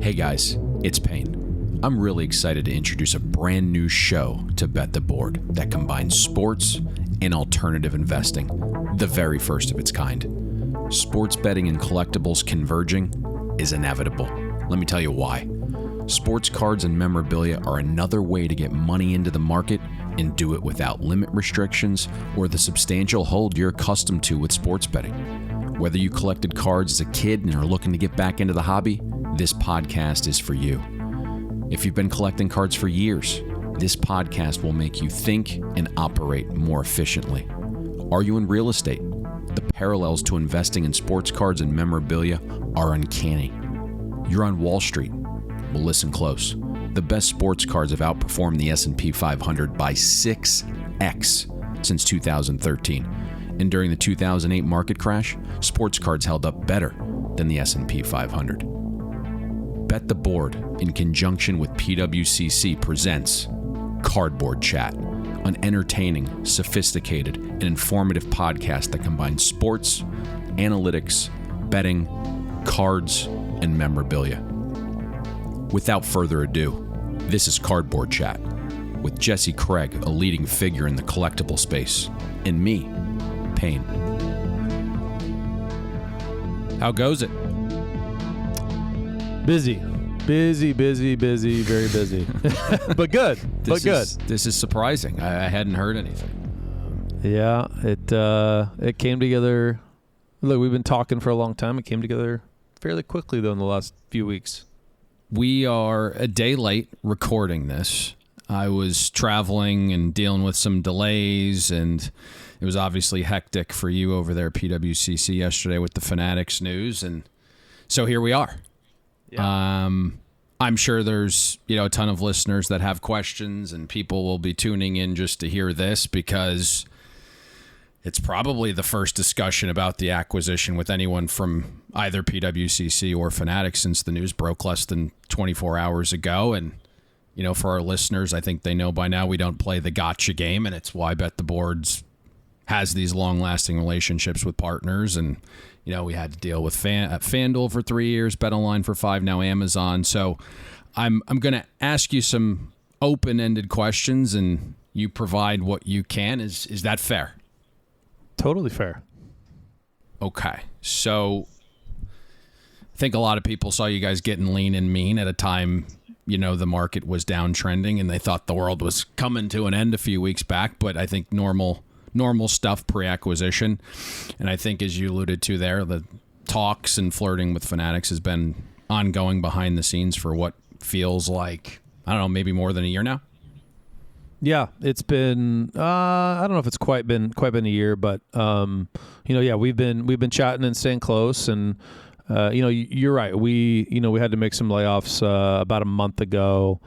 Hey guys, it's Payne. I'm really excited to introduce a brand new show to Bet the Board that combines sports and alternative investing, the very first of its kind. Sports betting and collectibles converging is inevitable. Let me tell you why. Sports cards and memorabilia are another way to get money into the market and do it without limit restrictions or the substantial hold you're accustomed to with sports betting. Whether you collected cards as a kid and are looking to get back into the hobby, this podcast is for you. If you've been collecting cards for years, this podcast will make you think and operate more efficiently. Are you in real estate? The parallels to investing in sports cards and memorabilia are uncanny. You're on Wall Street. Well, listen close. The best sports cards have outperformed the S&P 500 by 6x since 2013. And during the 2008 market crash, sports cards held up better than the S&P 500. Bet the Board, in conjunction with PWCC, presents CardBoard Chat, an entertaining, sophisticated, and informative podcast that combines sports, analytics, betting, cards, and memorabilia. Without further ado, this is CardBoard Chat with Jesse Craig, a leading figure in the collectible space, and me, Payne. How goes it? Busy, very busy. But good. This is surprising. I hadn't heard anything. Yeah, it came together. Look, we've been talking for a long time. It came together fairly quickly, though, in the last few weeks. We are a day late recording this. I was traveling and dealing with some delays, and it was obviously hectic for you over there at PWCC yesterday with the Fanatics news, and so here we are. Yeah. I'm sure there's a ton of listeners that have questions, and people will be tuning in just to hear this because it's probably the first discussion about the acquisition with anyone from either PWCC or Fanatics since the news broke less than 24 hours ago. And for our listeners, I think they know by now we don't play the gotcha game, and it's why Bet the Boards has these long-lasting relationships with partners. And we had to deal with FanDuel for 3 years, BetOnline for 5, now Amazon. So I'm going to ask you some open-ended questions, and you provide what you can. Is that fair? Totally fair. Okay. So I think a lot of people saw you guys getting lean and mean at a time, the market was downtrending, and they thought the world was coming to an end a few weeks back. But I think normal stuff pre-acquisition. And I think, as you alluded to there, the talks and flirting with Fanatics has been ongoing behind the scenes for what feels like, I don't know, maybe more than a year now. Yeah, it's been I don't know if it's quite been a year, but we've been chatting and staying close, and you're right. We had to make some layoffs about a month ago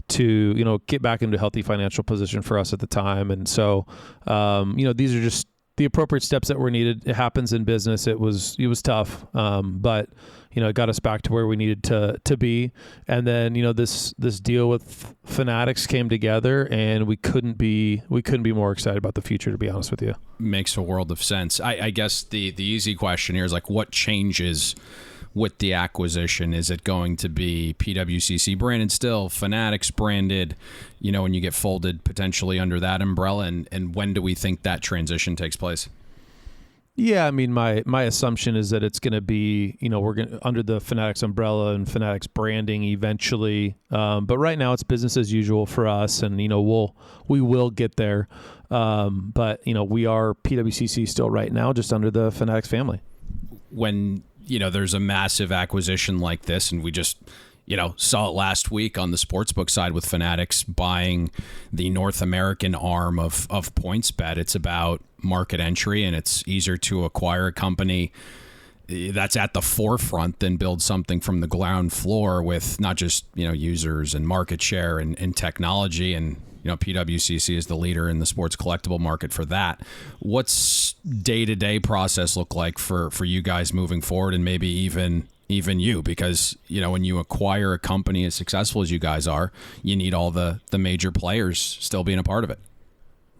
to get back into a healthy financial position for us at the time, and so these are just the appropriate steps that were needed. It happens in business. It was tough, but it got us back to where we needed to be. And then this deal with Fanatics came together, and we couldn't be more excited about the future, to be honest with you. Makes a world of sense. I guess the easy question here is what changes with the acquisition? Is it going to be PWCC branded still, Fanatics branded, when you get folded potentially under that umbrella? And when do we think that transition takes place? Yeah, I mean, my assumption is that it's going to be, we're going under the Fanatics umbrella and Fanatics branding eventually. But right now it's business as usual for us, and we will get there. But we are PWCC still right now, just under the Fanatics family. When there's a massive acquisition like this, and we just saw it last week on the sportsbook side with Fanatics buying the North American arm of PointsBet. It's about market entry, and it's easier to acquire a company that's at the forefront than build something from the ground floor with not just users and market share and technology. And PWCC is the leader in the sports collectible market for that. What's day-to-day process look like for you guys moving forward, and maybe even you? Because when you acquire a company as successful as you guys are, you need all the major players still being a part of it.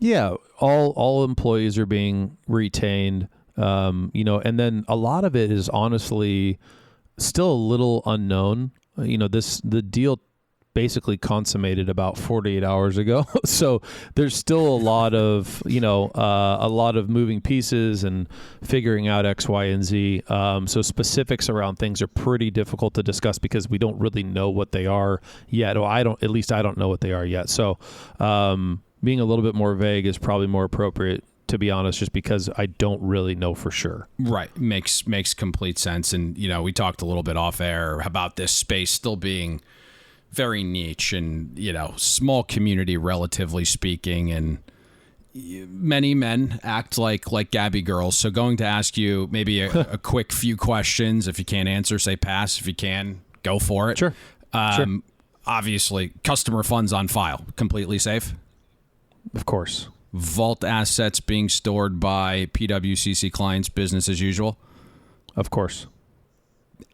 Yeah, all employees are being retained, and then a lot of it is honestly still a little unknown. the deal basically consummated about 48 hours ago. So there's still a lot of, moving pieces and figuring out X, Y, and Z. So specifics around things are pretty difficult to discuss because we don't really know what they are yet. Or I don't know what they are yet. So being a little bit more vague is probably more appropriate, to be honest, just because I don't really know for sure. Right. Makes complete sense. And, we talked a little bit off air about this space still being very niche and, small community, relatively speaking. And many men act like Gabby girls. So going to ask you maybe a quick few questions. If you can't answer, say pass. If you can, go for it. Sure. Obviously, customer funds on file, completely safe. Of course. Vault assets being stored by PWCC clients, business as usual. Of course.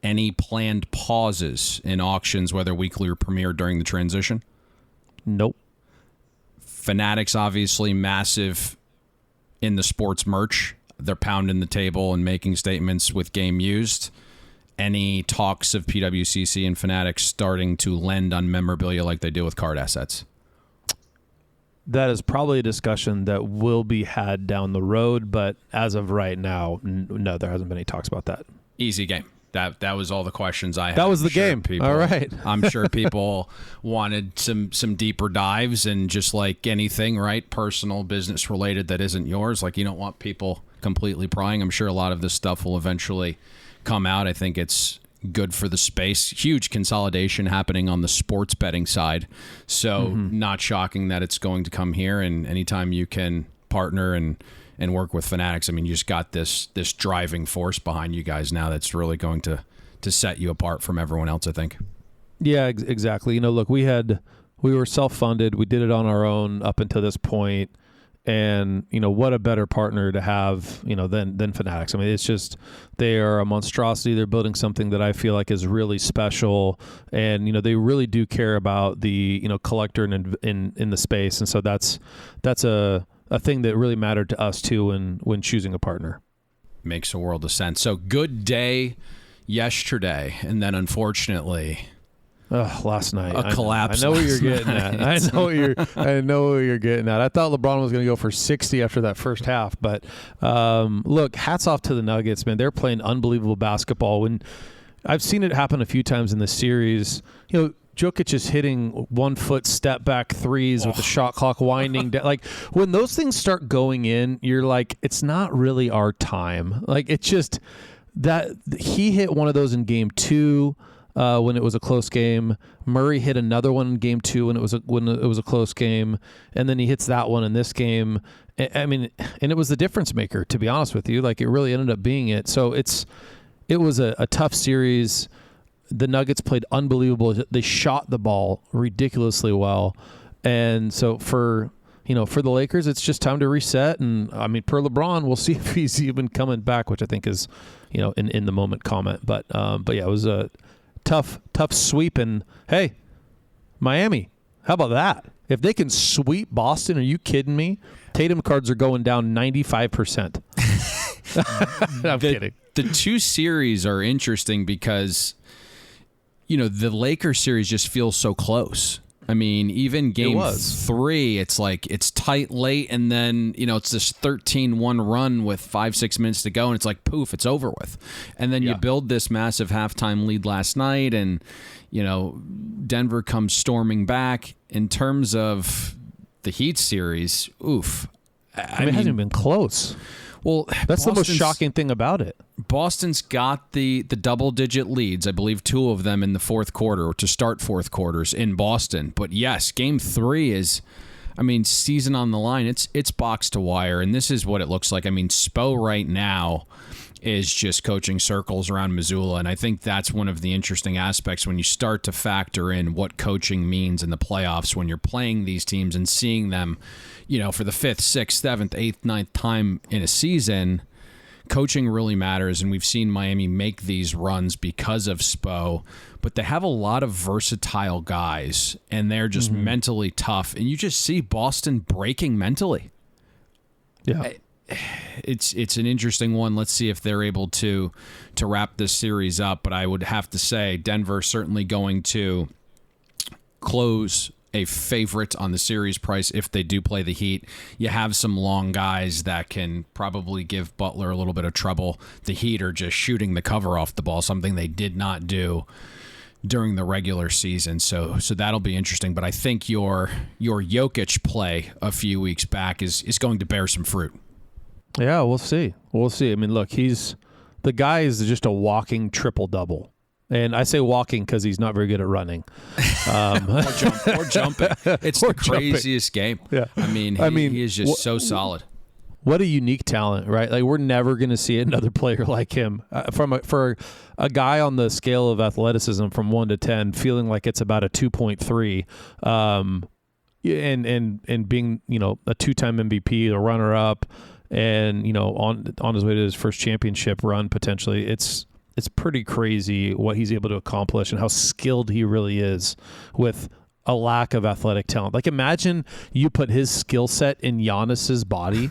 Any planned pauses in auctions, whether weekly or premier, during the transition? Nope. Fanatics, obviously massive in the sports merch. They're pounding the table and making statements with game used. Any talks of PWCC and Fanatics starting to lend on memorabilia like they do with card assets? That is probably a discussion that will be had down the road, but as of right now, no, there hasn't been any talks about that. Easy game. That was all the questions I had. That was the game. All right. I'm sure people wanted some deeper dives, and just like anything, right? Personal, business related that isn't yours. Like, you don't want people completely prying. I'm sure a lot of this stuff will eventually come out. I think it's good for the space. Huge consolidation happening on the sports betting side. So not shocking that it's going to come here. And anytime you can partner and work with Fanatics, I mean, you just got this driving force behind you guys now that's really going to set you apart from everyone else, I think. Yeah, exactly. Look, we were self-funded. We did it on our own up until this point. And, what a better partner to have, than Fanatics. I mean, it's just, they are a monstrosity. They're building something that I feel like is really special. And, they really do care about the, collector in the space. And so that's a thing that really mattered to us too when choosing a partner. Makes a world of sense. So good day yesterday, and then unfortunately last night a collapse. I know what you're getting at. I know what you're getting at. I thought LeBron was going to go for 60 after that first half, but look, hats off to the Nuggets, man. They're playing unbelievable basketball. When I've seen it happen a few times in this series, Jokic is hitting 1 foot step back threes with the shot clock winding down. Like, when those things start going in, you're like, it's not really our time. Like, it's just that he hit one of those in game 2 when it was a close game. Murray hit another one in game 2 when it was a close game, and then he hits that one in this game. I mean, and it was the difference maker, to be honest with you. Like, it really ended up being it. So it was a tough series. The Nuggets played unbelievable. They shot the ball ridiculously well. And so for the Lakers, it's just time to reset. And I mean, per LeBron, we'll see if he's even coming back, which I think is, in the moment comment. But yeah, it was a tough sweep. And hey, Miami, how about that? If they can sweep Boston, are you kidding me? Tatum cards are going down 95%. I'm kidding. The two series are interesting because, the Lakers series just feels so close. I mean, even game 3, it's like it's tight late, and then, it's this 13-1 run with 5-6 minutes to go, and it's like, poof, it's over with. And then you build this massive halftime lead last night, and, Denver comes storming back. In terms of the Heat series, oof. I mean, it hasn't even been close. Well, that's the most shocking thing about it. Boston's got the double-digit leads, I believe 2 of them in the fourth quarter, or to start fourth quarters in Boston. But yes, game 3 is, season on the line. It's box to wire, and this is what it looks like. Spo right now is just coaching circles around Missoula, and I think that's one of the interesting aspects when you start to factor in what coaching means in the playoffs when you're playing these teams and seeing them, for the 5th, 6th, 7th, 8th, 9th time in a season. Coaching really matters, and we've seen Miami make these runs because of Spo, but they have a lot of versatile guys, and they're just mentally tough, and you just see Boston breaking mentally. Yeah. it's an interesting one. Let's see if they're able to wrap this series up. But I would have to say Denver certainly going to close a favorite on the series price if they do play the Heat. You have some long guys that can probably give Butler a little bit of trouble. The Heat are just shooting the cover off the ball, something they did not do during the regular season. So that'll be interesting. But I think your Jokic play a few weeks back is going to bear some fruit. Yeah, we'll see. We'll see. I mean, look, the guy is just a walking triple-double. And I say walking because he's not very good at running. Or jumping. It's the craziest game. Yeah. I mean, he is just so solid. What a unique talent, right? Like, we're never going to see another player like him. For a guy on the scale of athleticism from 1 to 10, feeling like it's about a 2.3, and being, a 2-time MVP, a runner-up, and, on his way to his first championship run potentially, it's pretty crazy what he's able to accomplish and how skilled he really is with a lack of athletic talent. Like, imagine you put his skill set in Giannis's body.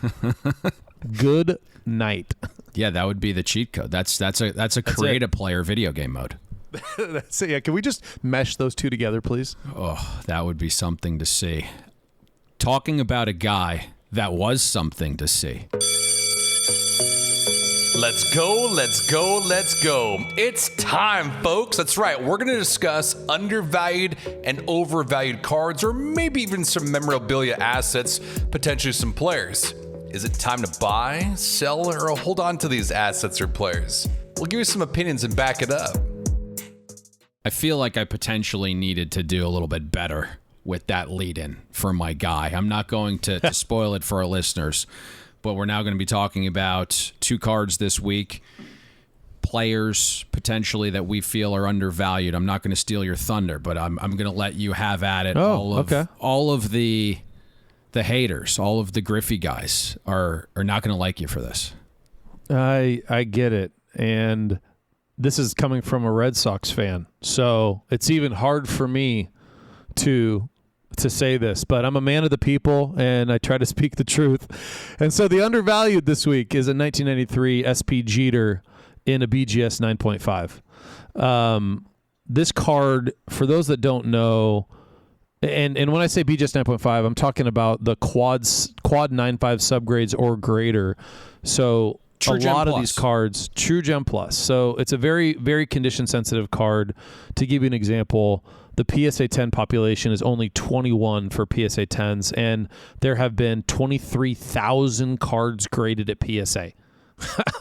Good night. Yeah, that would be the cheat code. That's a create a player video game mode. That's it. Yeah, can we just mesh those two together, please? Oh, that would be something to see. Talking about a guy that was something to see. Let's go, let's go, let's go. It's time, folks. That's right. We're going to discuss undervalued and overvalued cards, or maybe even some memorabilia assets, potentially some players. Is it time to buy, sell, or hold on to these assets or players? We'll give you some opinions and back it up. I feel like I potentially needed to do a little bit better with that lead-in for my guy. I'm not going to spoil it for our listeners, but we're now going to be talking about 2 cards this week, players potentially that we feel are undervalued. I'm not going to steal your thunder, but I'm going to let you have at it. Okay. All of the haters, all of the Griffey guys are not going to like you for this. I get it, and this is coming from a Red Sox fan, so it's even hard for me to say this, but I'm a man of the people, and I try to speak the truth. And so the undervalued this week is a 1993 SP Jeter in a BGS 9.5. This card, for those that don't know, and when I say BGS 9.5, I'm talking about the quad 9.5 subgrades or greater. So True a Gem lot Plus. of these cards, True Gem Plus. So it's a very, very condition-sensitive card. To give you an example, the PSA 10 population is only 21 for PSA 10s, and there have been 23,000 cards graded at PSA.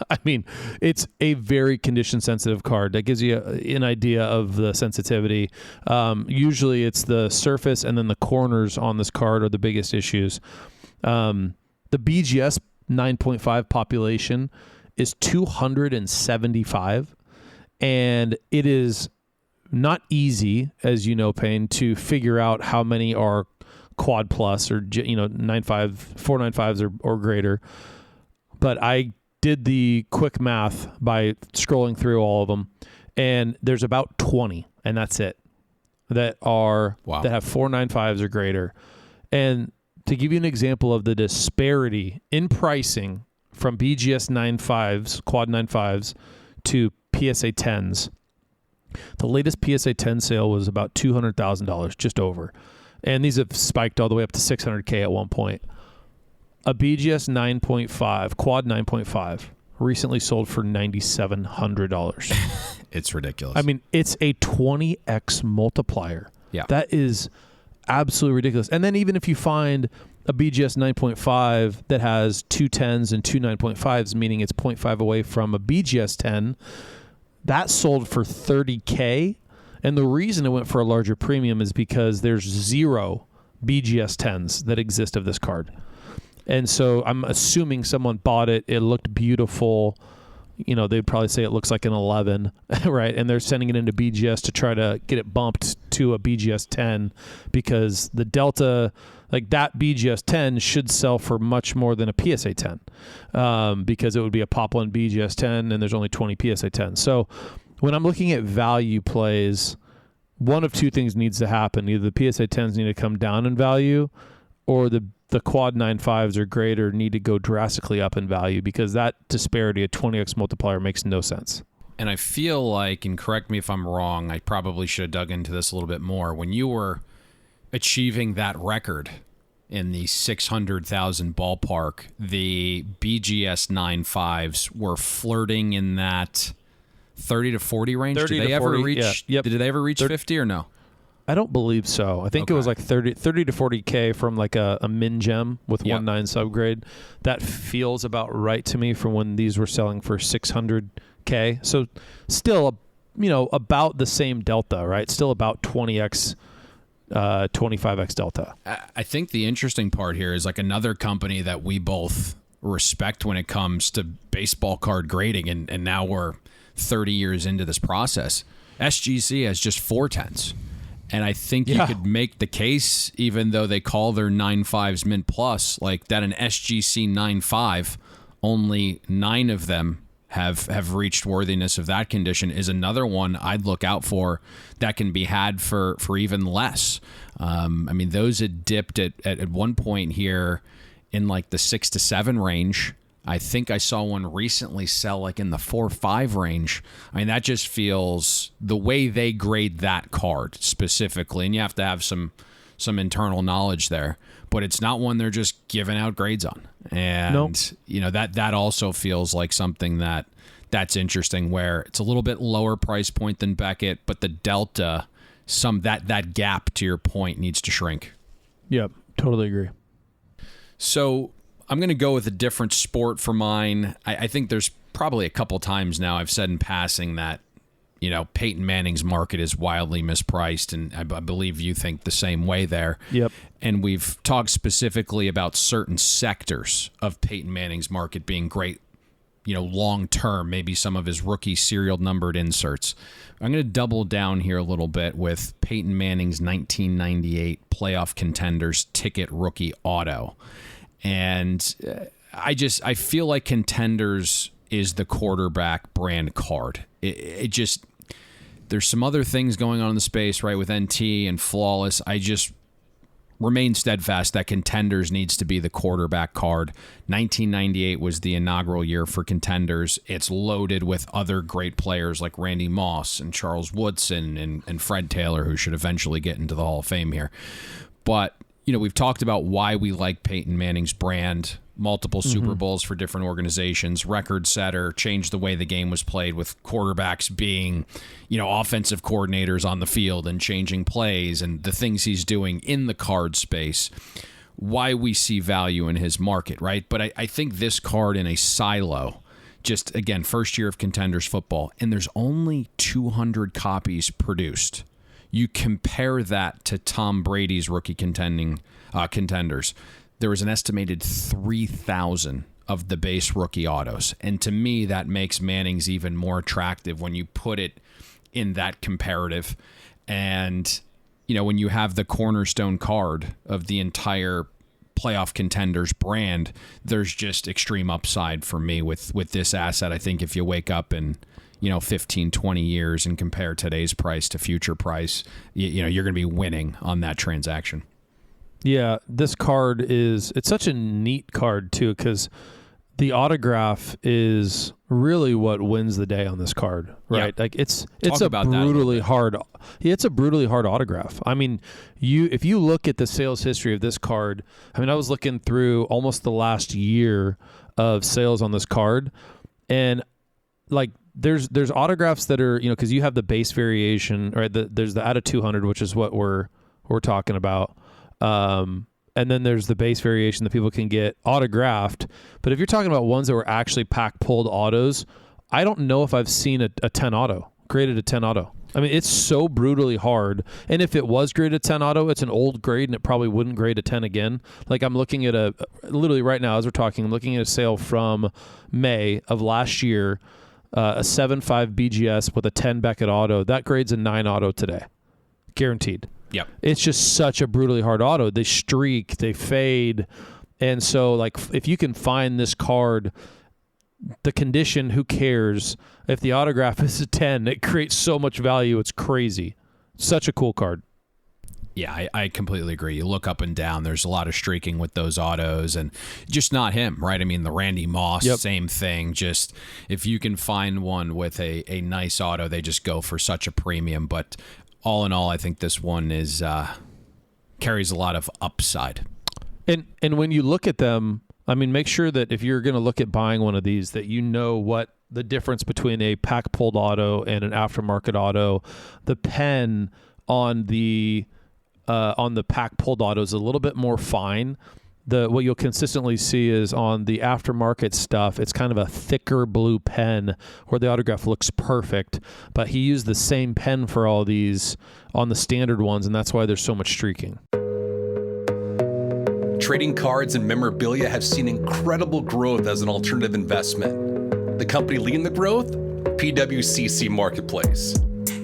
I mean, it's a very condition-sensitive card. That gives you an idea of the sensitivity. Usually it's the surface and then the corners on this card are the biggest issues. The BGS 9.5 population is 275, and it is not easy, as you know, Payne, to figure out how many are quad plus or 495s or greater. But I did the quick math by scrolling through all of them, and there's about 20, and that's it, that have 495s or greater. And to give you an example of the disparity in pricing from BGS 9.5s, quad 9.5s to PSA 10s, the latest PSA 10 sale was about $200,000, just over. And these have spiked all the way up to $600K at one point. A BGS 9.5, quad 9.5, recently sold for $9,700. It's ridiculous. I mean, it's a 20x multiplier. Yeah. That is absolutely ridiculous. And then even if you find a BGS 9.5 that has 2 10s and 2 9.5s, meaning it's 0.5 away from a BGS 10, that sold for $30K. And the reason it went for a larger premium is because there's 0 BGS 10s that exist of this card. And so I'm assuming someone bought it. It looked beautiful. They'd probably say it looks like an 11, right? And they're sending it into BGS to try to get it bumped to a BGS 10 because the delta, like that BGS 10 should sell for much more than a PSA 10 because it would be a Pop 1 BGS 10 and there's only 20 PSA 10. So when I'm looking at value plays, one of two things needs to happen. Either the PSA 10s need to come down in value or the quad 9.5s are greater need to go drastically up in value, because that disparity at 20x multiplier makes no sense. And I feel like, and correct me if I'm wrong, I probably should have dug into this a little bit more. When you were achieving that record in the 600,000 ballpark, the BGS 9.5s were flirting in that 30 to 40 range. 30 Did they to ever 40, reach? yeah. Yep. Did they ever reach 50 or no? I don't believe so. I think it was like 30 to 40K from like a min gem with 1.9 subgrade. That feels about right to me for when these were selling for 600K. So still, about the same delta, right? Still about 20x, 25x delta. I think the interesting part here is like another company that we both respect when it comes to baseball card grading, and now we're 30 years into this process. SGC has just 410s. And I think you could make the case, even though they call their 9.5s Mint Plus, like that an SGC 9.5, only 9 of them have reached worthiness of that condition, is another one I'd look out for that can be had for even less. I mean, those had dipped at one point here in like the 6 to 7 range. I think I saw one recently sell like in the 4 or 5 range. I mean, that just feels the way they grade that card specifically, and you have to have some internal knowledge there, but it's not one they're just giving out grades on. And that also feels like something that's interesting, where it's a little bit lower price point than Beckett, but the delta, that gap to your point, needs to shrink. Yep, totally agree. So I'm going to go with a different sport for mine. I think there's probably a couple times now I've said in passing that, Peyton Manning's market is wildly mispriced, and I believe you think the same way there. Yep. And we've talked specifically about certain sectors of Peyton Manning's market being great, long term, maybe some of his rookie serial numbered inserts. I'm going to double down here a little bit with Peyton Manning's 1998 playoff contenders ticket rookie auto. And I feel like Contenders is the quarterback brand card. It just, there's some other things going on in the space, right, with NT and Flawless. I just remain steadfast that Contenders needs to be the quarterback card. 1998 was the inaugural year for Contenders. It's loaded with other great players like Randy Moss and Charles Woodson and Fred Taylor, who should eventually get into the Hall of Fame here. But we've talked about why we like Peyton Manning's brand, multiple Super Bowls for different organizations, record setter, changed the way the game was played with quarterbacks being, offensive coordinators on the field and changing plays and the things he's doing in the card space, why we see value in his market, right? But I think this card in a silo, just, again, first year of Contenders football, and there's only 200 copies produced. You compare that to Tom Brady's rookie contenders. There was an estimated 3,000 of the base rookie autos. And to me, that makes Manning's even more attractive when you put it in that comparative. And, when you have the cornerstone card of the entire playoff contenders brand, there's just extreme upside for me with this asset. I think if you wake up in 15, 20 years and compare today's price to future price, you're going to be winning on that transaction. Yeah, this card it's such a neat card too, because the autograph is really what wins the day on this card, right? Yeah. Like it's a brutally hard autograph. I mean, if you look at the sales history of this card, I mean, I was looking through almost the last year of sales on this card, and like there's autographs that are, because you have the base variation, right? There's the out of 200, which is what we're talking about. And then there's the base variation that people can get autographed. But if you're talking about ones that were actually pack pulled autos, I don't know if I've seen a 10 auto, graded a 10 auto. I mean, it's so brutally hard. And if it was graded a 10 auto, it's an old grade and it probably wouldn't grade a 10 again. Like I'm looking at literally right now as we're talking, I'm looking at a sale from May of last year, a 7.5 BGS with a 10 Beckett auto. That grades a 9 auto today. Guaranteed. Yep. It's just such a brutally hard auto. They streak, they fade. And so, like, if you can find this card, the condition, who cares? If the autograph is a 10, it creates so much value. It's crazy. Such a cool card. Yeah, I completely agree. You look up and down, there's a lot of streaking with those autos, and just not him, right? I mean, the Randy Moss, same thing. Just if you can find one with a nice auto, they just go for such a premium. But all in all, I think this one is carries a lot of upside. And when you look at them, I mean, make sure that if you're going to look at buying one of these, that you know what the difference between a pack pulled auto and an aftermarket auto. The pen on the pack pulled auto is a little bit more fine. What you'll consistently see is on the aftermarket stuff, it's kind of a thicker blue pen where the autograph looks perfect, but he used the same pen for all these on the standard ones, and that's why there's so much streaking. Trading cards and memorabilia have seen incredible growth as an alternative investment. The company leading the growth? PWCC Marketplace.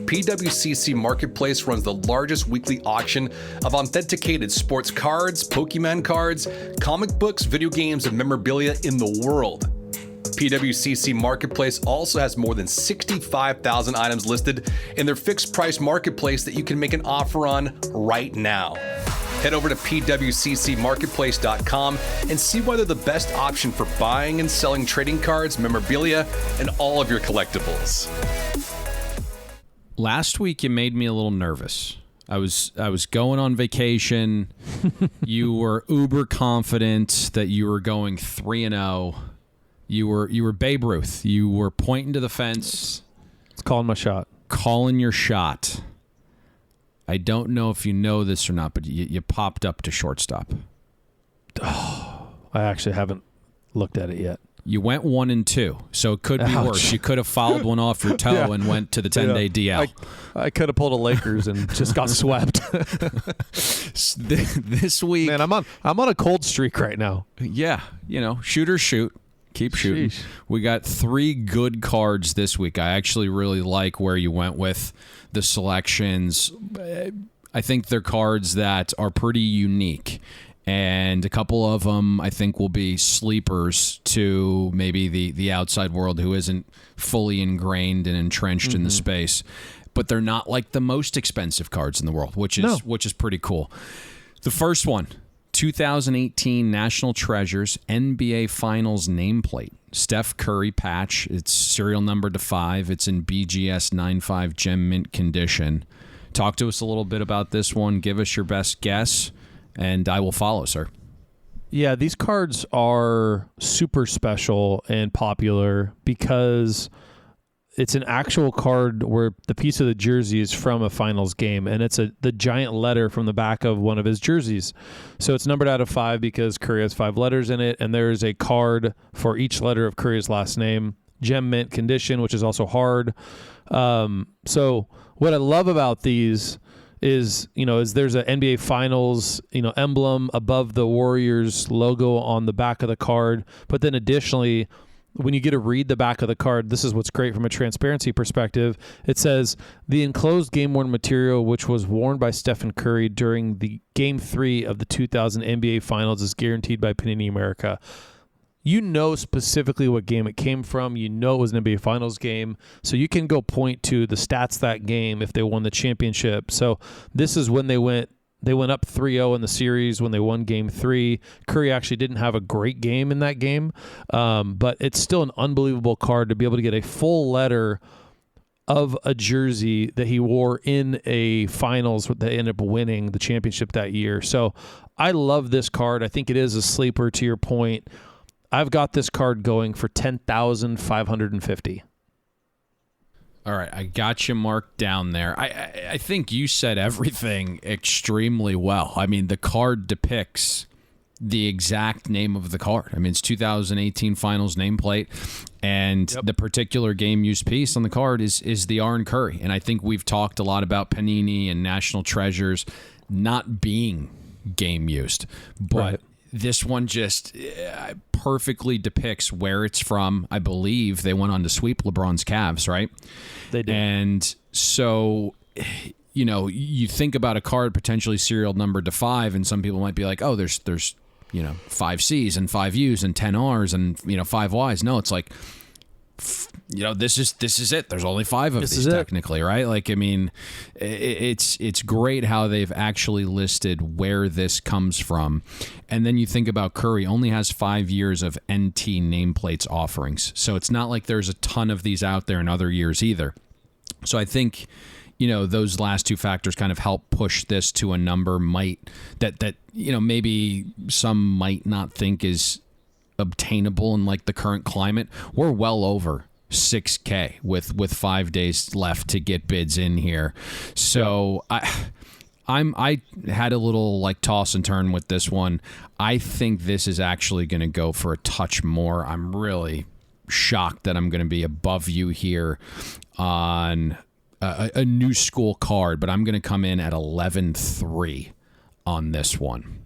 PWCC Marketplace runs the largest weekly auction of authenticated sports cards, Pokemon cards, comic books, video games, and memorabilia in the world. PWCC Marketplace also has more than 65,000 items listed in their fixed price marketplace that you can make an offer on right now. Head over to pwccmarketplace.com and see why they're the best option for buying and selling trading cards, memorabilia, and all of your collectibles. Last week, you made me a little nervous. I was going on vacation. You were uber confident that you were going 3-0. You were Babe Ruth. You were pointing to the fence. It's calling my shot. Calling your shot. I don't know if you know this or not, but you popped up to shortstop. Oh, I actually haven't looked at it yet. You went 1-2, so it could be worse. You could have fouled one off your toe and went to the 10-day DL. I could have pulled a Lakers and just got swept. This week, man, I'm on a cold streak right now. Yeah, shoot or shoot. Keep shooting. Sheesh. We got 3 good cards this week. I actually really like where you went with the selections. I think they're cards that are pretty unique. And a couple of them, I think, will be sleepers to maybe the outside world who isn't fully ingrained and entrenched in the space. But they're not like the most expensive cards in the world, which is pretty cool. The first one, 2018 National Treasures NBA Finals nameplate. Steph Curry patch. It's serial numbered to 5. It's in BGS 95 gem mint condition. Talk to us a little bit about this one. Give us your best guess. And I will follow, sir. Yeah, these cards are super special and popular because it's an actual card where the piece of the jersey is from a finals game, and it's the giant letter from the back of one of his jerseys. So it's numbered out of 5 because Curry has 5 letters in it, and there is a card for each letter of Curry's last name. Gem mint condition, which is also hard. So what I love about these is there's an NBA Finals, emblem above the Warriors logo on the back of the card. But then additionally, when you get to read the back of the card, this is what's great from a transparency perspective. It says, the enclosed game-worn material, which was worn by Stephen Curry during the Game 3 of the 2000 NBA Finals, is guaranteed by Panini America. You know specifically what game it came from. You know it was an NBA Finals game. So you can go point to the stats that game if they won the championship. So this is when they went up 3-0 in the series when they won Game 3. Curry actually didn't have a great game in that game, but it's still an unbelievable card to be able to get a full letter of a jersey that he wore in a finals that ended up winning the championship that year. So I love this card. I think it is a sleeper to your point. I've got this card going for $10,550. All right, I got you marked down there. I think you said everything extremely well. I mean, the card depicts the exact name of the card. I mean, it's 2018 Finals nameplate, and the particular game use piece on the card is the Arn Curry. And I think we've talked a lot about Panini and National Treasures not being game used, but this one just perfectly depicts where it's from. I believe they went on to sweep LeBron's Cavs, right? They did. And so, you think about a card potentially serial numbered to 5, and some people might be like, oh, there's 5 C's and 5 U's and 10 R's and 5 Y's. No, it's like this is it. There's only 5 of these technically, right? Like, I mean, it's great how they've actually listed where this comes from. And then you think about Curry only has 5 years of NT nameplates offerings. So it's not like there's a ton of these out there in other years either. So I think, those last 2 factors kind of help push this to a number that maybe some might not think is obtainable in like the current climate. We're well over $6K with 5 days left to get bids in here. So I had a little like toss and turn with this one. I think this is actually going to go for a touch more. I'm really shocked that I'm going to be above you here on a new school card, but I'm going to come in at 11.3 on this one.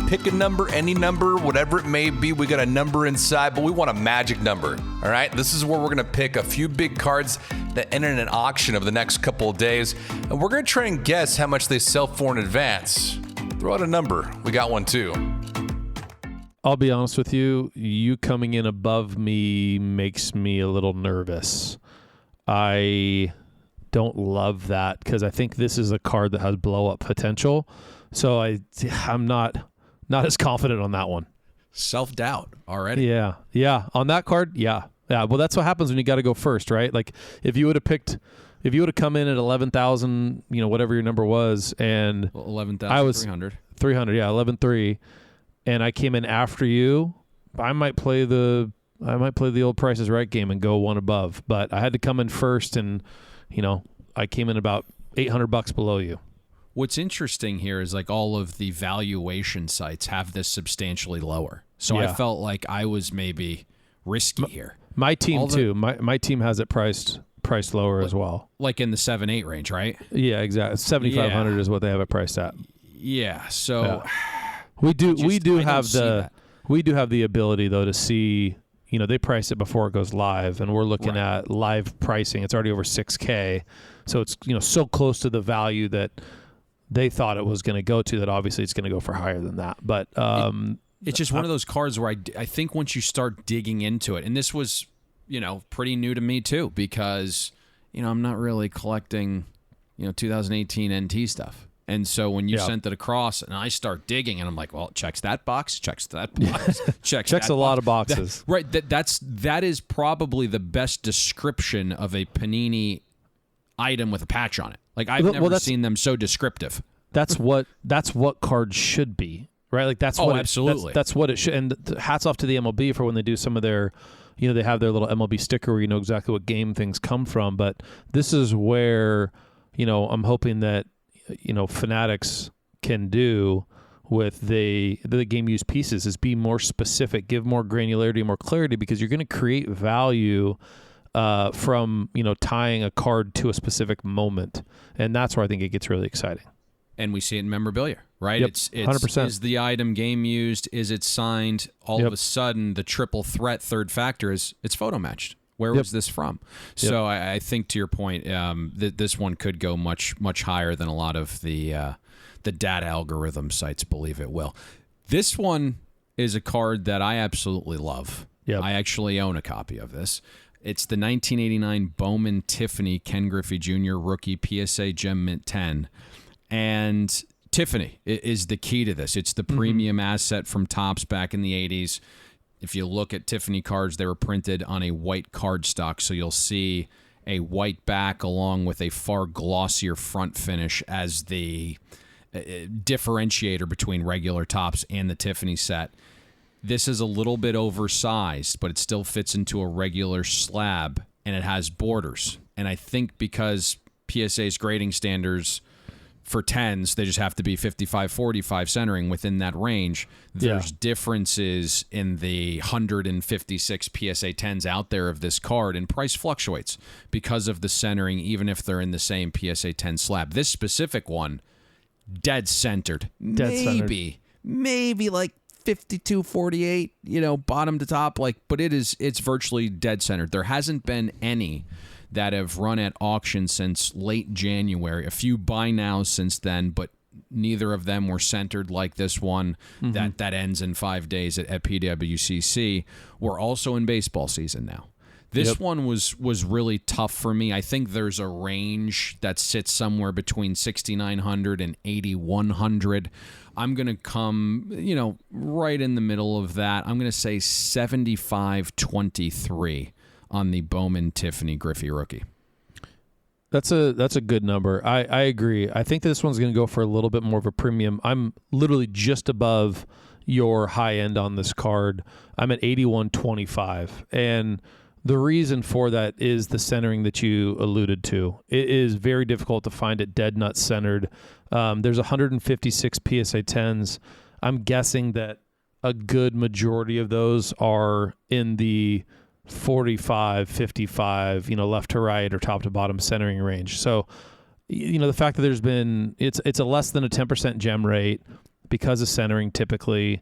Pick a number, any number, whatever it may be. We got a number inside, but we want a magic number. All right, this is where we're gonna pick a few big cards that enter in an auction over the next couple of days, and we're gonna try and guess how much they sell for in advance. Throw out a number. We got one too. I'll be honest with you. You coming in above me makes me a little nervous. I don't love that because I think this is a card that has blow up potential. So I'm not as confident on that one. Self-doubt already. Yeah. On that card, yeah. Well, that's what happens when you got to go first, right? Like if you would have come in at 11,000, whatever your number was, and 11,300. 300, yeah, 11.3, and I came in after you, I might play the old Price is Right game and go one above. But I had to come in first, and I came in about $800 below you. What's interesting here is like all of the valuation sites have this substantially lower. So I felt like I was maybe risky here. My team too. My team has it priced lower as well. Like in the 7-8 range, right? Yeah, exactly. 7,500 is what they have it priced at. Yeah. So we do have the ability though to see, they price it before it goes live, and we're looking at live pricing. It's already over 6K. So it's, so close to the value that they thought it was going to go to that obviously it's going to go for higher than that. But it's just one of those cards where I think once you start digging into it, and this was, pretty new to me too, because, I'm not really collecting, 2018 NT stuff. And so when you sent it across and I start digging and I'm like, well, it checks that box, checks that box, checks a lot of boxes. That is probably the best description of a Panini item with a patch on it. Like I've never seen them so descriptive. That's what cards should be, right? Like that's what absolutely. That's what it should. And hats off to the MLB for when they do some of their, they have their little MLB sticker where you know exactly what game things come from. But this is where, I'm hoping that, Fanatics can do with the game use pieces is be more specific, give more granularity, more clarity, because you're going to create value from tying a card to a specific moment, and that's where I think it gets really exciting. And we see it in memorabilia, right? Yep, it's 100%. Is the item game used? Is it signed? All of a sudden, the triple threat third factor is it's photo matched. Where was this from? So I think to your point, this one could go much higher than a lot of the data algorithm sites believe it will. This one is a card that I absolutely love. Yep. I actually own a copy of this. It's the 1989 Bowman Tiffany Ken Griffey Jr. rookie PSA Gem Mint 10. And Tiffany is the key to this. It's the premium asset from Topps back in the 80s. If you look at Tiffany cards, they were printed on a white cardstock, so you'll see a white back along with a far glossier front finish as the differentiator between regular Topps and the Tiffany set. This is a little bit oversized, but it still fits into a regular slab, and it has borders. And I think because PSA's grading standards for 10s, they just have to be 55-45 centering within that range. There's differences in the 156 PSA 10s out there of this card, and price fluctuates because of the centering, even if they're in the same PSA 10 slab. This specific one, dead centered. Maybe like 52-48, bottom to top, but it's virtually dead centered. There hasn't been any that have run at auction since late January. A few buy nows since then, but neither of them were centered like this one that ends in 5 days at PWCC. We're also in baseball season now. This one was really tough for me. I think there's a range that sits somewhere between 6,900 and 8,100. I'm going to come, right in the middle of that. I'm going to say 75.23 on the Bowman Tiffany Griffey rookie. That's a good number. I agree. I think this one's going to go for a little bit more of a premium. I'm literally just above your high end on this card. I'm at 81.25, and the reason for that is the centering that you alluded to. It is very difficult to find it dead nut centered. There's 156 PSA 10s. I'm guessing that a good majority of those are in the 45, 55, left to right or top to bottom centering range. So, the fact that there's been, it's a less than a 10% gem rate because of centering typically.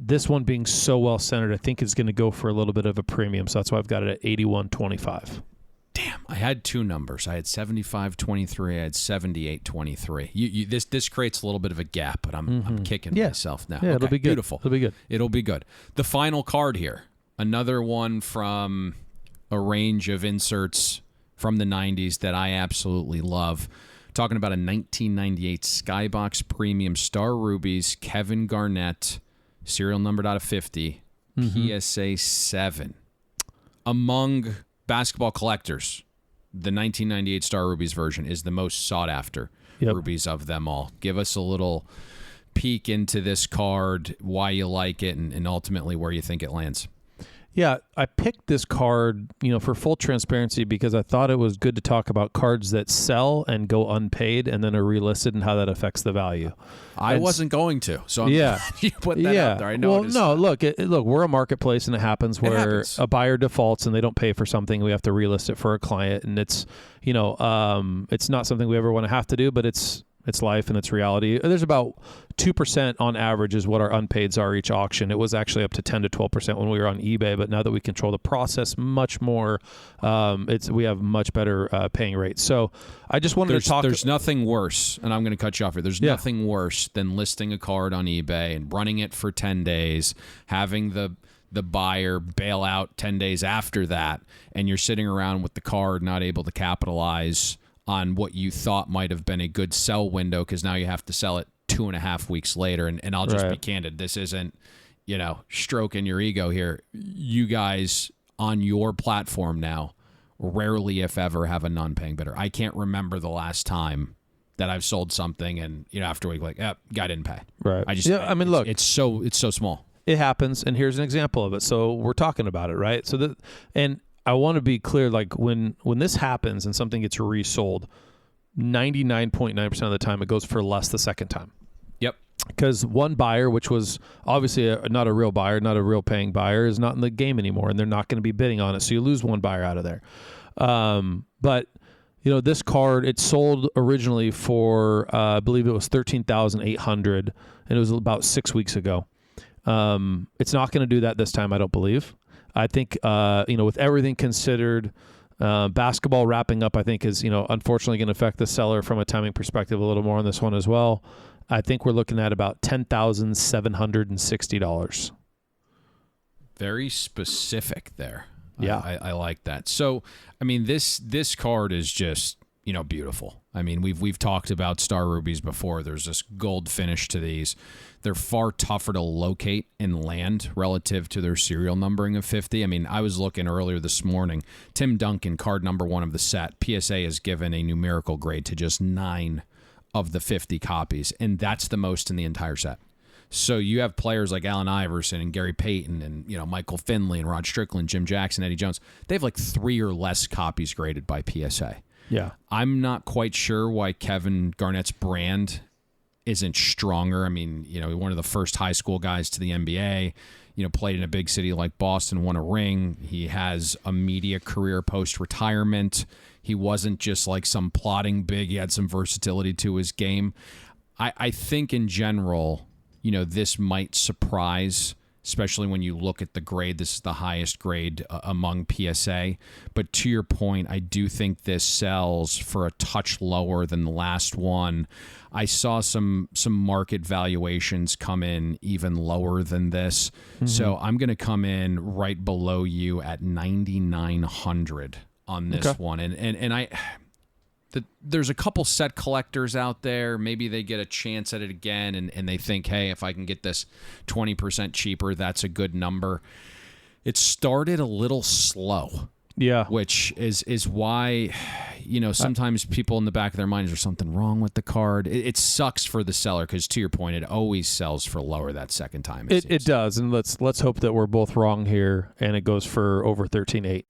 This one being so well centered, I think is going to go for a little bit of a premium. So that's why I've got it at 81.25. Damn, I had two numbers. I had 75.23. I had 78.23. This creates a little bit of a gap, but I'm kicking myself now. Yeah, okay, it'll be good. Beautiful. It'll be good. It'll be good. The final card here, another one from a range of inserts from the 90s that I absolutely love. Talking about a 1998 Skybox Premium Star Rubies, Kevin Garnett, serial numbered out of 50, PSA 7. Among basketball collectors, the 1998 Star Rubies version is the most sought after Rubies of them all. Give us a little peek into this card, why you like it, and ultimately where you think it lands. Yeah, I picked this card, for full transparency because I thought it was good to talk about cards that sell and go unpaid and then are relisted and how that affects the value. I wasn't going to, so I'm glad you put that out there. I know. Well, no, look, we're a marketplace and it happens where a buyer defaults and they don't pay for something. We have to relist it for a client, and it's, it's not something we ever want to have to do, but it's life and it's reality. There's about 2% on average is what our unpaids are each auction. It was actually up to 10 to 12% when we were on eBay, but now that we control the process much more, we have much better paying rates. So I just wanted to talk. There's nothing worse, and I'm going to cut you off here. There's nothing worse than listing a card on eBay and running it for 10 days, having the buyer bail out 10 days after that, and you're sitting around with the card not able to capitalize on what you thought might have been a good sell window because now you have to sell it 2.5 weeks later. And I'll just be candid. This isn't, stroking your ego here. You guys on your platform now rarely, if ever, have a non-paying bidder. I can't remember the last time that I've sold something and, after a week, like, guy didn't pay. Right. Look, it's so small. It happens. And here's an example of it. So we're talking about it, right? And I want to be clear, like when this happens and something gets resold, 99.9% of the time it goes for less the second time. Yep. Because one buyer, which was obviously not a real buyer, not a real paying buyer, is not in the game anymore, and they're not going to be bidding on it. So you lose one buyer out of there. But this card, it sold originally for I believe it was $13,800, and it was about 6 weeks ago. It's not going to do that this time, I don't believe. I think, with everything considered, basketball wrapping up, I think is, unfortunately going to affect the seller from a timing perspective a little more on this one as well. I think we're looking at about $10,760. Very specific there. Yeah. I like that. So, this card is just, beautiful. We've talked about Star Rubies before. There's this gold finish to these. They're far tougher to locate and land relative to their serial numbering of 50. I was looking earlier this morning. Tim Duncan, card number 1 of the set. PSA has given a numerical grade to just 9 of the 50 copies, and that's the most in the entire set. So you have players like Allen Iverson and Gary Payton and Michael Finley and Rod Strickland, Jim Jackson, Eddie Jones. They have like 3 or less copies graded by PSA. Yeah. I'm not quite sure why Kevin Garnett's brand isn't stronger. One of the first high school guys to the NBA, played in a big city like Boston, won a ring. He has a media career post-retirement. He wasn't just like some plotting big. He had some versatility to his game. I think in general, this might surprise especially when you look at the grade. This is the highest grade among PSA. But to your point, I do think this sells for a touch lower than the last one. I saw some market valuations come in even lower than this. So I'm going to come in right below you at 9,900 on this one. And there's a couple set collectors out there. Maybe they get a chance at it again, and they think, hey, if I can get this 20% cheaper, that's a good number. It started a little slow. Yeah. Which is why, sometimes people in the back of their minds, there's something wrong with the card. It sucks for the seller because, to your point, it always sells for lower that second time. It does, and let's hope that we're both wrong here, and it goes for over 13.8.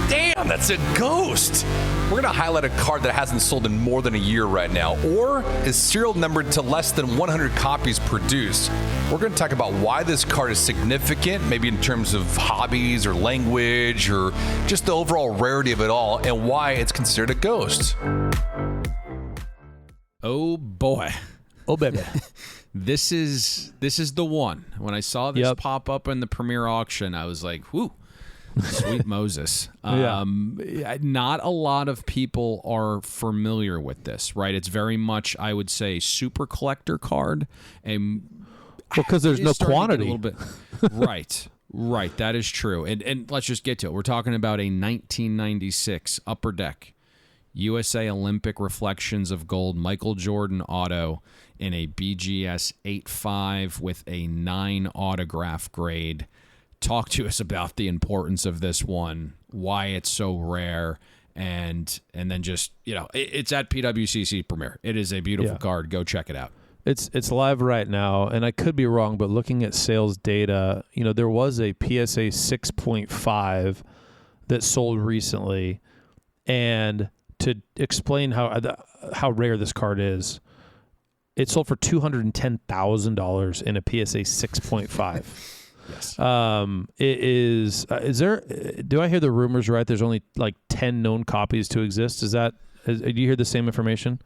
Damn, that's a ghost. We're going to highlight a card that hasn't sold in more than a year right now, or is serial numbered to less than 100 copies produced. We're going to talk about why this card is significant, maybe in terms of hobbies or language or just the overall rarity of it all, and why it's considered a ghost. Oh boy. Oh baby. This is the one. When I saw this pop up in the premiere auction, I was like, whoo. Sweet Moses. Not a lot of people are familiar with this, right? It's very much, I would say, super collector card. And because there's no quantity. A little bit. Right. That is true. And let's just get to it. We're talking about a 1996 Upper Deck USA Olympic Reflections of Gold Michael Jordan auto in a BGS 8.5 with a 9 autograph grade. Talk to us about the importance of this one, why it's so rare, and then just, it's at PWCC Premiere. It is a beautiful card. Go check it out. It's live right now, and I could be wrong, but looking at sales data, there was a PSA 6.5 that sold recently, and to explain how rare this card is, it sold for $210,000 in a PSA 6.5. Yes. It is. Is there? Do I hear the rumors right? There's only like 10 known copies to exist. Do you hear the same information?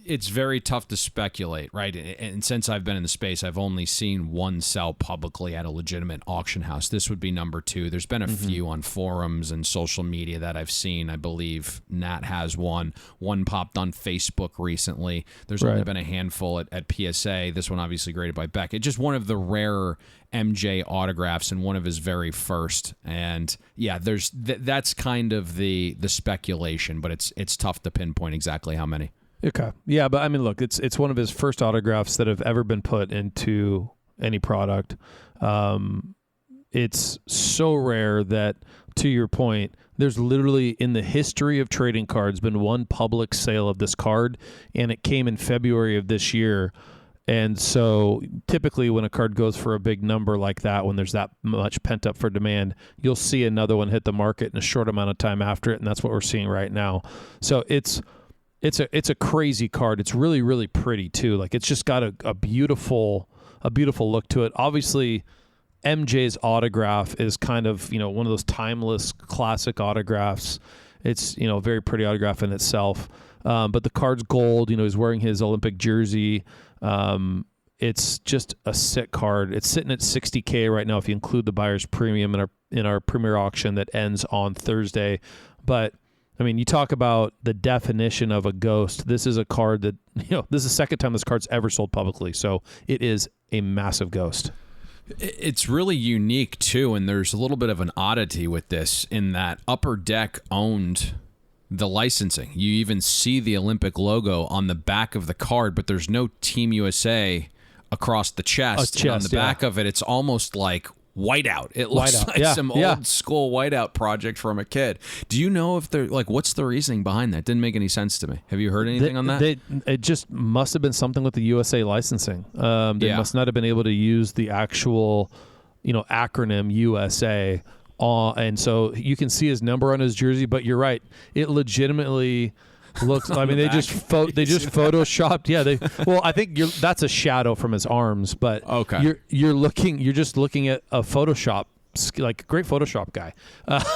It's very tough to speculate, right? And since I've been in the space, I've only seen one sell publicly at a legitimate auction house. This would be number 2. There's been a few on forums and social media that I've seen. I believe Nat has one. One popped on Facebook recently. There's only been a handful at PSA. This one obviously graded by Beck. It's just one of the rarer MJ autographs and one of his very first. And yeah, there's that's kind of the speculation, but it's tough to pinpoint exactly how many. Okay. Yeah, but I mean, look, it's one of his first autographs that have ever been put into any product. It's so rare that, to your point, there's literally in the history of trading cards been one public sale of this card, and it came in February of this year. And so typically when a card goes for a big number like that, when there's that much pent up for demand, you'll see another one hit the market in a short amount of time after it, and that's what we're seeing right now. So it's a crazy card. It's really, really pretty too. Like, it's just got a beautiful look to it. Obviously, MJ's autograph is kind of, one of those timeless classic autographs. It's, a very pretty autograph in itself. But the card's gold. He's wearing his Olympic jersey. It's just a sick card. It's sitting at $60K right now if you include the buyer's premium in our premiere auction that ends on Thursday. But I mean, you talk about the definition of a ghost. This is a card that, this is the second time this card's ever sold publicly. So it is a massive ghost. It's really unique, too, and there's a little bit of an oddity with this in that Upper Deck owned the licensing. You even see the Olympic logo on the back of the card, but there's no Team USA across the chest. And on the back of it, it's almost like whiteout. It looks like some old school whiteout project from a kid. Do you know if they're what's the reasoning behind that? Didn't make any sense to me. Have you heard anything on that? It just must have been something with the USA licensing. They must not have been able to use the actual, acronym USA. And so you can see his number on his jersey, but you're right. It legitimately looks. I mean, they just photoshopped. Yeah, I think that's a shadow from his arms, but okay. You're just looking at a Photoshop like great Photoshop guy.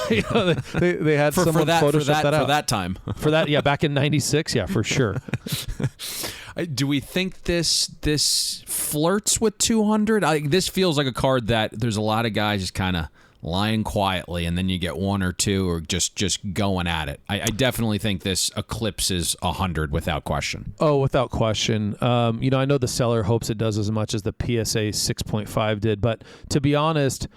They had someone Photoshop that out. For that time. For that, yeah, back in 96, yeah, for sure. Do we think this flirts with 200? This feels like a card that there's a lot of guys just kind of lying quietly, and then you get one or two or just going at it. I definitely think this eclipses 100 without question. Oh, without question. I know the seller hopes it does as much as the PSA 6.5 did, but to be honest,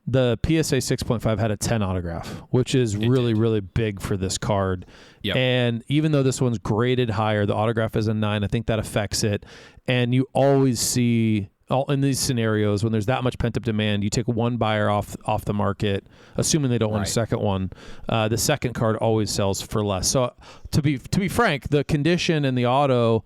the PSA 6.5 had a 10 autograph, which is really big for this card. Yep. And even though this one's graded higher, the autograph is a 9. I think that affects it. And you always see in these scenarios when there's that much pent-up demand, you take one buyer off the market, assuming they don't want a second one. The second card always sells for less. So to be frank, the condition and the auto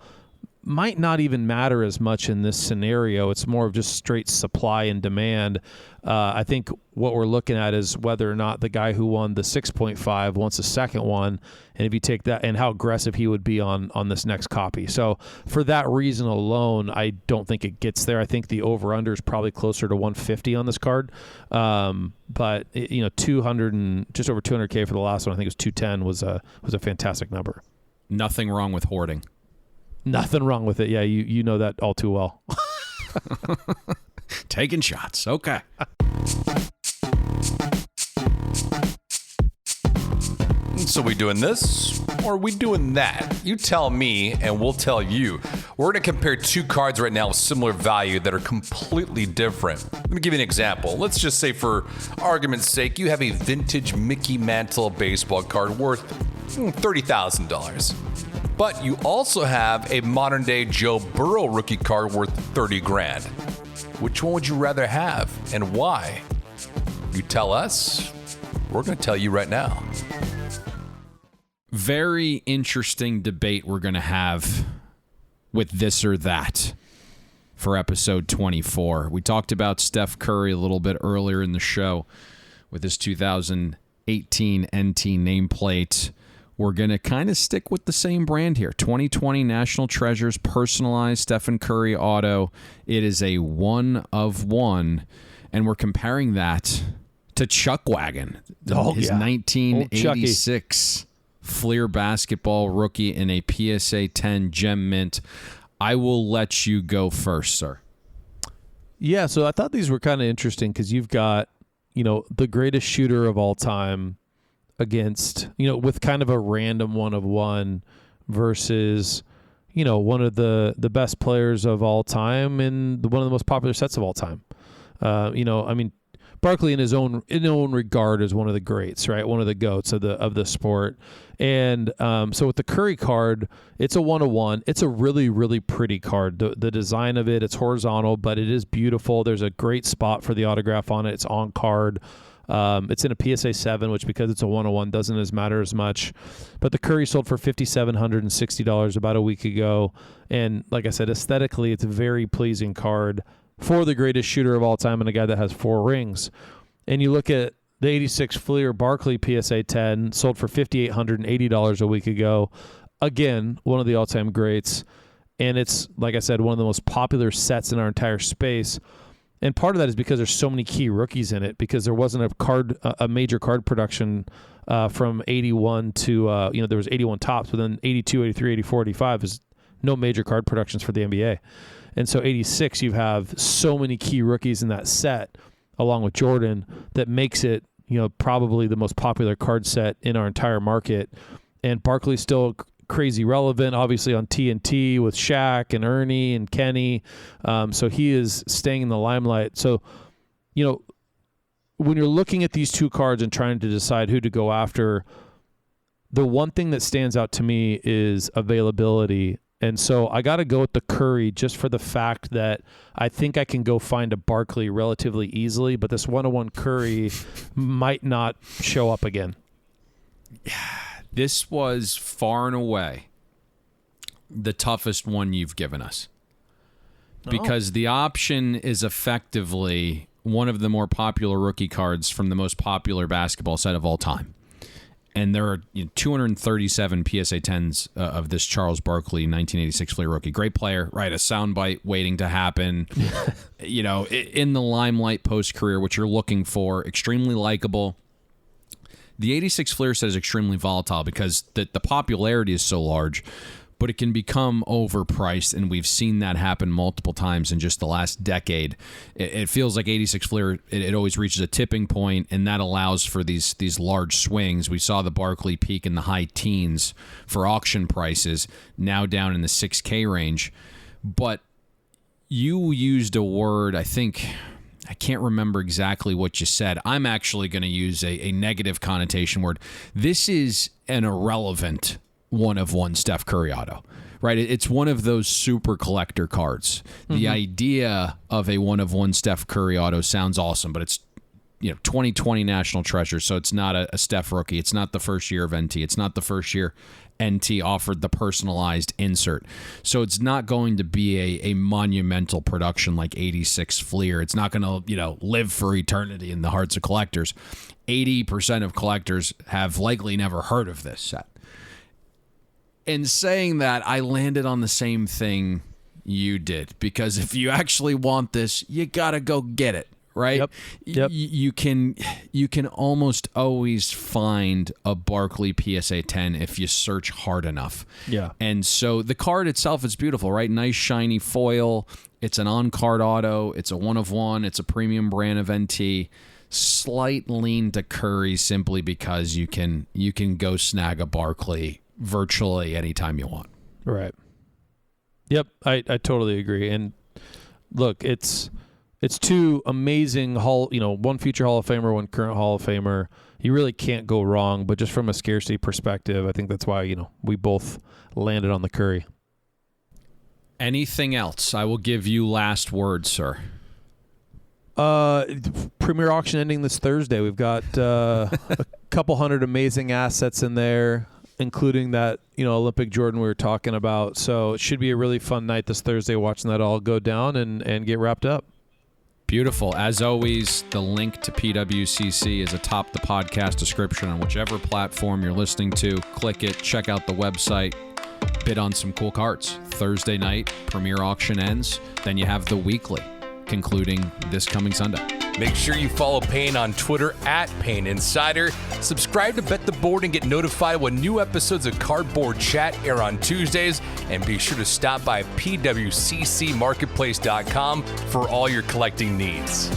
might not even matter as much in this scenario. It's more of just straight supply and demand. I think what we're looking at is whether or not the guy who won the 6.5 wants a second one, and if you take that, and how aggressive he would be on this next copy. So for that reason alone, I don't think it gets there. I think the over-under is probably closer to 150 on this card. But 200 and just over 200K for the last one, I think it was 210, was a fantastic number. Nothing wrong with hoarding. Nothing wrong with it. Yeah, you know that all too well. Taking shots. Okay. So we doing this or are we doing that? You tell me and we'll tell you. We're going to compare two cards right now with similar value that are completely different. Let me give you an example. Let's just say for argument's sake, you have a vintage Mickey Mantle baseball card worth $30,000. But you also have a modern day Joe Burrow rookie card worth 30 grand. Which one would you rather have and why? You tell us, we're going to tell you right now. Very interesting debate we're going to have with this or that for episode 24. We talked about Steph Curry a little bit earlier in the show with his 2018 NT nameplate. We're going to kind of stick with the same brand here. 2020 National Treasures personalized Stephen Curry auto. It is a 1 of 1, and we're comparing that to Chuck Wagon, his 1986 Fleer basketball rookie in a PSA 10 gem mint. I will let you go first, sir. Yeah, so I thought these were kind of interesting because you've got, the greatest shooter of all time against, with kind of a random 1 of 1 versus, one of the best players of all time and one of the most popular sets of all time. Barkley in his own regard is one of the greats, right? One of the GOATs of the sport. And so with the Curry card, it's a 1 of 1. It's a really, really pretty card. The design of it, it's horizontal, but it is beautiful. There's a great spot for the autograph on it. It's on card. It's in a PSA 7, which because it's a 1 of 1 doesn't matter as much. But the Curry sold for $5,760 about a week ago. And like I said, aesthetically, it's a very pleasing card for the greatest shooter of all time and a guy that has 4 rings. And you look at the 86 Fleer Barkley PSA 10, sold for $5,880 a week ago. Again, one of the all-time greats. And it's, like I said, one of the most popular sets in our entire space. And part of that is because there's so many key rookies in it, because there wasn't a major card production from 81 to, there was 81 tops, but then 82, 83, 84, 85 is no major card productions for the NBA. And so 86, you have so many key rookies in that set, along with Jordan, that makes it, probably the most popular card set in our entire market. And Barkley's still crazy relevant, obviously on TNT with Shaq and Ernie and Kenny. So he is staying in the limelight. So, when you're looking at these two cards and trying to decide who to go after, the one thing that stands out to me is availability. And so I got to go with the Curry just for the fact that I think I can go find a Barkley relatively easily, but this 101 Curry might not show up again. This was far and away the toughest one you've given us. Because the option is effectively one of the more popular rookie cards from the most popular basketball set of all time. And there are 237 PSA 10s of this Charles Barkley 1986 Fleer rookie. Great player, right? A soundbite waiting to happen. In the limelight post-career, what you're looking for. Extremely likable. The 86 Fleer set is extremely volatile because the popularity is so large, but it can become overpriced, and we've seen that happen multiple times in just the last decade. It feels like 86 Fleer, it always reaches a tipping point, and that allows for these large swings. We saw the Barkley peak in the high teens for auction prices, now down in the 6K range. But you used a word, I can't remember exactly what you said. I'm actually going to use a negative connotation word. This is an irrelevant one-of-one Steph Curry auto, right? It's one of those super collector cards. Mm-hmm. The idea of a one-of-one Steph Curry auto sounds awesome, but it's 2020 National Treasure, so it's not a Steph rookie. It's not the first year of NT. It's not the first year NT offered the personalized insert. So it's not going to be a monumental production like 86 Fleer. It's not going to live for eternity in the hearts of collectors. 80% of collectors have likely never heard of this set. In saying that, I landed on the same thing you did, because if you actually want this, you gotta go get it, right? Yep. You can almost always find a Barkley PSA 10 if you search hard enough. Yeah. And so the card itself is beautiful, right? Nice shiny foil. It's an on-card auto. It's a one-of-one. It's a premium brand of NT. Slight lean to Curry simply because you can go snag a Barkley virtually anytime you want. Right. Yep, I totally agree. And look, it's two amazing one future Hall of Famer, one current Hall of Famer. You really can't go wrong, but just from a scarcity perspective, I think that's why, we both landed on the Curry. Anything else? I will give you last word, sir. Premier auction ending this Thursday. We've got a couple hundred amazing assets in there, including that, Olympic Jordan we were talking about. So it should be a really fun night this Thursday watching that all go down and get wrapped up. Beautiful. As always, the link to PWCC is atop the podcast description on whichever platform you're listening to. Click it, check out the website, bid on some cool cards. Thursday night, Premier auction ends. Then you have the weekly, concluding this coming Sunday. Make sure you follow Payne on Twitter @Payne Insider. Subscribe to Bet the Board and get notified when new episodes of CardBoard Chat air on Tuesdays. And be sure to stop by PWCC Marketplace.com for all your collecting needs.